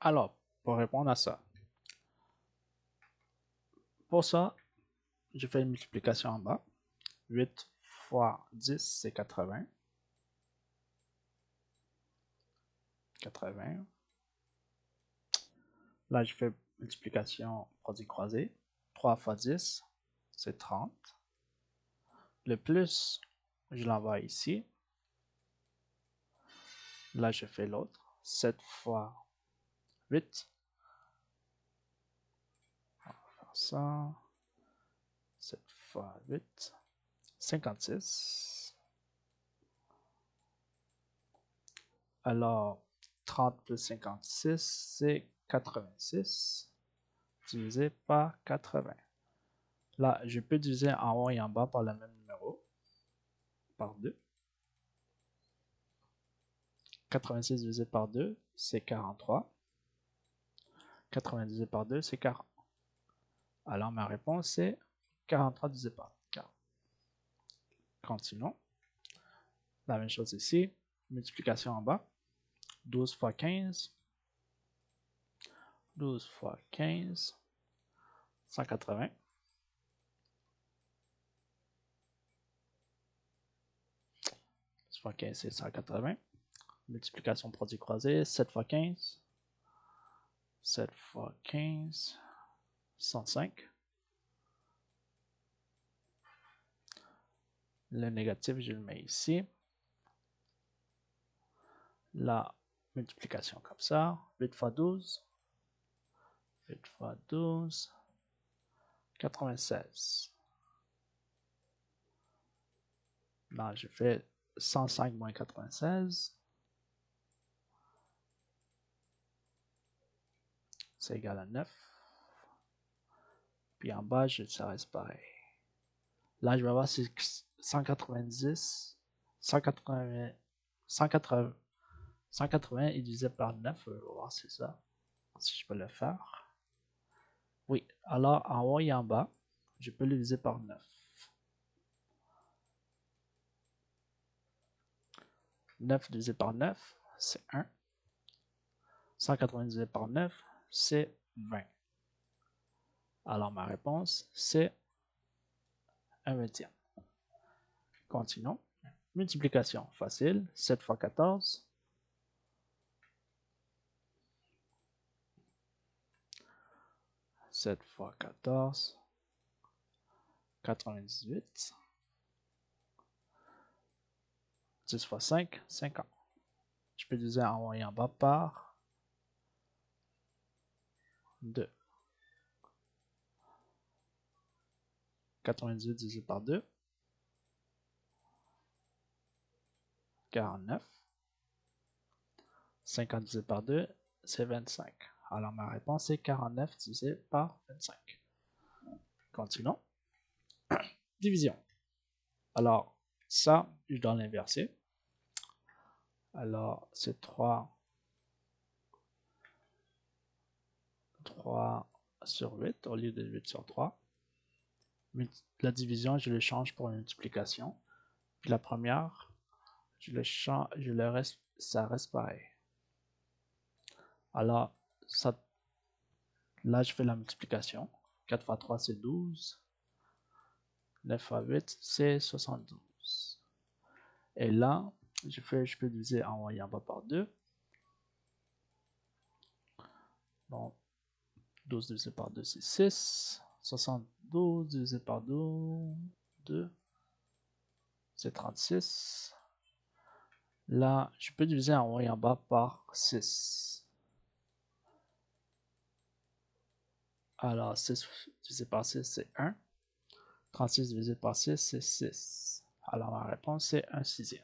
Alors, pour répondre à ça, pour ça, je fais une multiplication en bas. 8 fois 10, c'est 80. 80. Là, je fais multiplication produit croisé. 3 fois 10, c'est 30. Le plus, je l'envoie ici. Là, je fais l'autre. 7 fois 8. On va faire ça. 7 fois 8. 56. Alors, 30 plus 56, c'est 86. Divisé par 80. Là, je peux diviser en haut et en bas par le même numéro. Par 2. 86 divisé par 2, c'est 43. 80 divisé par 2, c'est 40. Alors, ma réponse, c'est 43 divisé par 40. Continuons. La même chose ici. Multiplication en bas. 12 fois 15. 12 fois 15. 180. 12 fois 15, c'est 180. Multiplication produit croisé. 7 fois 15. 7 fois 15. 105. Le négatif, je le mets ici. La multiplication comme ça. 8 fois 12. 8 fois 12. 96. Là, je fais 105 moins 96. C'est égal à 9. Puis en bas, ça reste pareil. Là, je vais avoir 190. 180. 180. 180 est divisé par 9. Je vais voir si c'est ça. Si je peux le faire. Oui. Alors, en haut et en bas, je peux le diviser par 9. 9 divisé par 9, c'est 1. 180 divisé par 9, c'est 20. Alors, ma réponse, c'est 1/20. Continuons. Multiplication facile. 7 fois 14. 7 fois 14. 98. 10 fois 5, 50. Je peux diviser en haut et en bas par 2. 98 divisé par 2. 49. 50 divisé par 2, c'est 25. Alors ma réponse est 49 divisé par 25. Continuons. Division. Alors, ça, je dois l'inverser. Alors, c'est 3 sur 8 au lieu de 8 sur 3. La division, je le change pour une multiplication. Puis la première, ça reste pareil. Alors, là, je fais la multiplication. 4 fois 3, c'est 12. 9 fois 8, c'est 72. Et là, je peux diviser en haut et en bas par 2. Donc, 12 divisé par 2, c'est 6. 72 divisé par 2, c'est 36. Là, je peux diviser en haut et en bas par 6. Alors, 6 divisé par 6, c'est 1. 36 divisé par 6, c'est 6. Alors, ma réponse, c'est 1/6.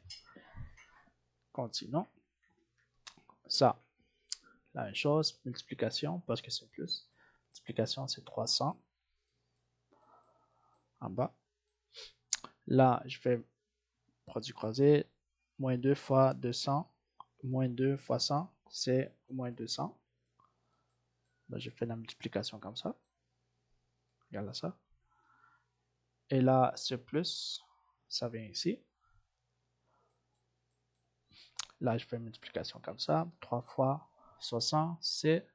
Continuons. Ça, la même chose, multiplication, parce que c'est plus. Multiplication, c'est 300. En bas. Là, je fais produit croisé. Moins 2 fois 200. Moins 2 fois 100, c'est moins 200. Là, je fais la multiplication comme ça. Regarde ça. Et là, ce plus, ça vient ici. Là, je fais une multiplication comme ça. 3 fois 60, c'est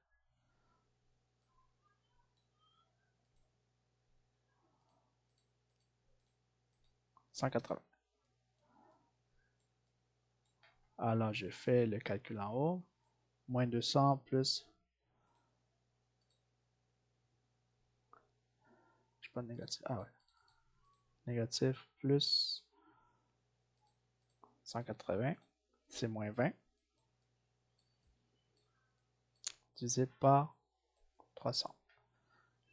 180. Alors, je fais le calcul en haut. Moins 200 plus... Je sais pas négatif. Ah ouais. Négatif plus 180, c'est moins 20. Divisé par 300.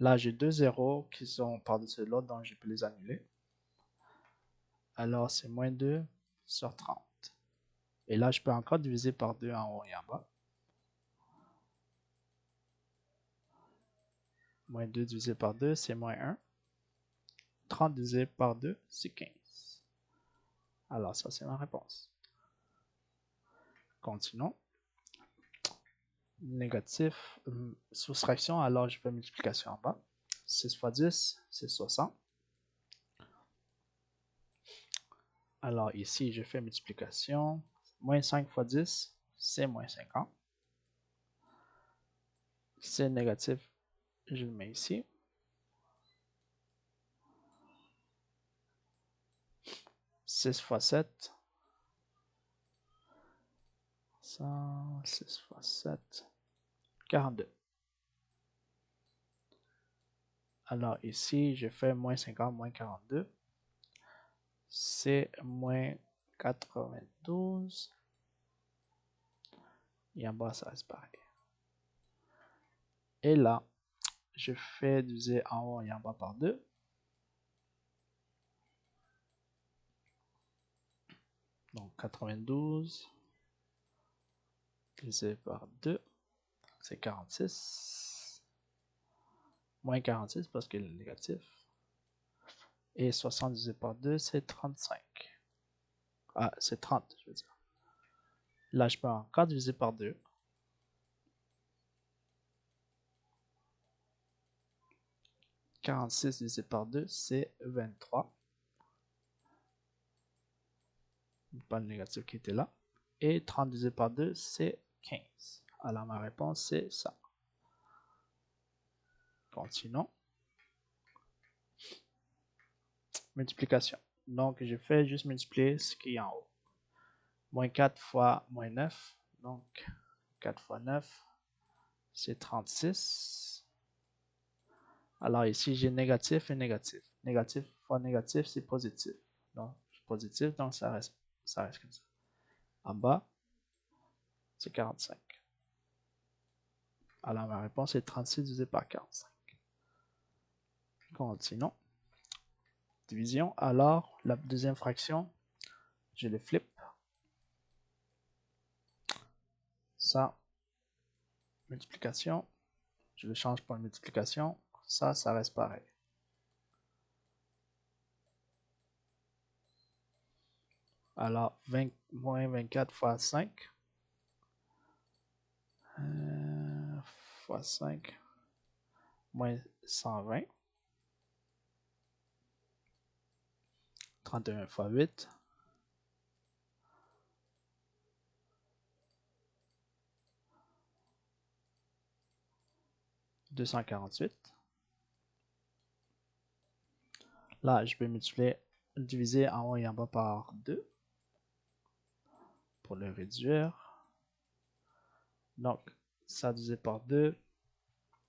Là, j'ai deux zéros qui sont par-dessus l'autre, donc je peux les annuler. Alors, c'est moins 2 sur 30. Et là, je peux encore diviser par 2 en haut et en bas. Moins 2 divisé par 2, c'est moins 1. 30 divisé par 2, c'est 15. Alors, ça, c'est ma réponse. Continuons. Négatif, soustraction, alors je fais multiplication en bas. 6 fois 10, c'est 60. Alors ici, je fais multiplication. Moins 5 fois 10, c'est moins 50. C'est négatif, je le mets ici. 6 fois 7. 6 fois 7. 42. Alors ici, je fais moins 50, moins 42. C'est moins 92. Et en bas, ça reste pareil. Et là, je fais diviser en haut et en bas par 2. Donc 92 divisé par 2, c'est 46. Moins 46 parce qu'il est négatif. Et 60 divisé par 2, c'est 35. Ah, c'est 30, je veux dire. Là, je peux encore diviser par 2. 46 divisé par 2, c'est 23. Pas le négatif qui était là. Et 30 divisé par 2, c'est 15. Alors, ma réponse, c'est ça. Continuons. Multiplication. Donc, je fais juste multiplier ce qui est en haut. Moins 4 fois moins 9. Donc, 4 fois 9, c'est 36. Alors ici, j'ai négatif et négatif. Négatif fois négatif, c'est positif. Donc, positif, donc ça reste comme ça. En bas, c'est 45. Alors, ma réponse est 36 divisé par 45. Continuons. Division. Alors, la deuxième fraction, je le flippe. Ça, multiplication. Je le change pour une multiplication. Ça reste pareil. Alors, moins 24 fois 5. Fois 5. Moins 120. 31 fois 8. 248. Là, je peux multiplier, diviser en haut et en bas par 2 pour le réduire. Donc, ça divisé par 2,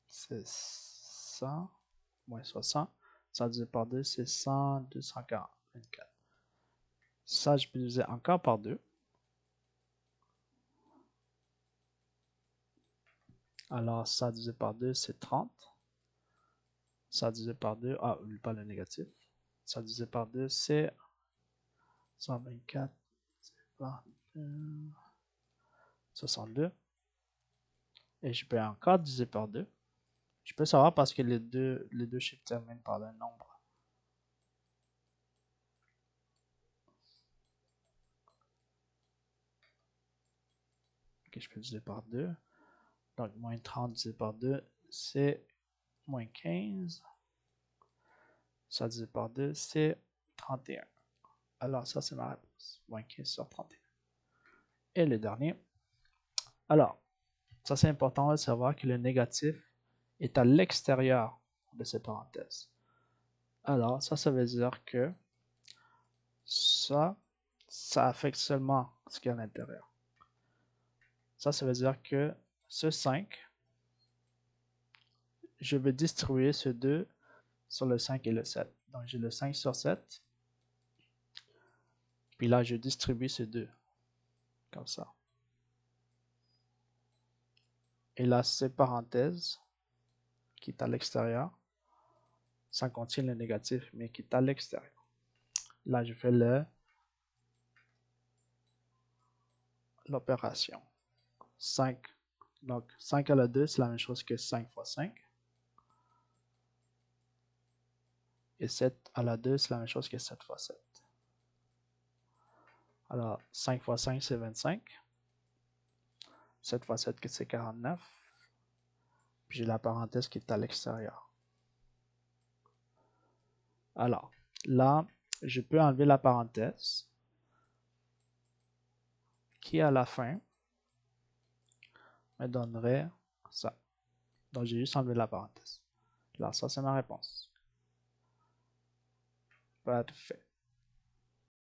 c'est 100, moins 60. Ça divisé par 2, c'est 100, 240, 24. Ça, je peux diviser encore par 2. Alors, ça divisé par 2, c'est 30. Ça divisé par 2, ah, oublie pas le négatif. Ça divisé par 2, c'est 124, 62. Et je peux encore diviser par 2. Je peux savoir parce que les deux chiffres terminent par le nombre. Ok, je peux diviser par 2. Donc, moins 30 divisé par 2, c'est moins 15. Ça divisé par 2, c'est 31. Alors, ça, c'est ma réponse. Moins 15 sur 31. Et le dernier. Alors, Ça, c'est important de savoir que le négatif est à l'extérieur de cette parenthèse. Alors, ça veut dire que ça affecte seulement ce qui est à l'intérieur. Ça veut dire que ce 5, je vais distribuer ce 2 sur le 5 et le 7. Donc, j'ai le 5 sur 7. Puis là, je distribue ce 2. Comme ça. Et là, cette parenthèse qui est à l'extérieur, ça contient le négatif, mais qui est à l'extérieur. Là, je fais l'opération. 5. Donc, 5 à la 2, c'est la même chose que 5 fois 5. Et 7 à la 2, c'est la même chose que 7 fois 7. Alors, 5 fois 5, c'est 25. 7 fois 7, c'est 49. Puis j'ai la parenthèse qui est à l'extérieur. Alors, là, je peux enlever la parenthèse qui, à la fin, me donnerait ça. Donc, j'ai juste enlevé la parenthèse. Alors, ça, c'est ma réponse. Parfait.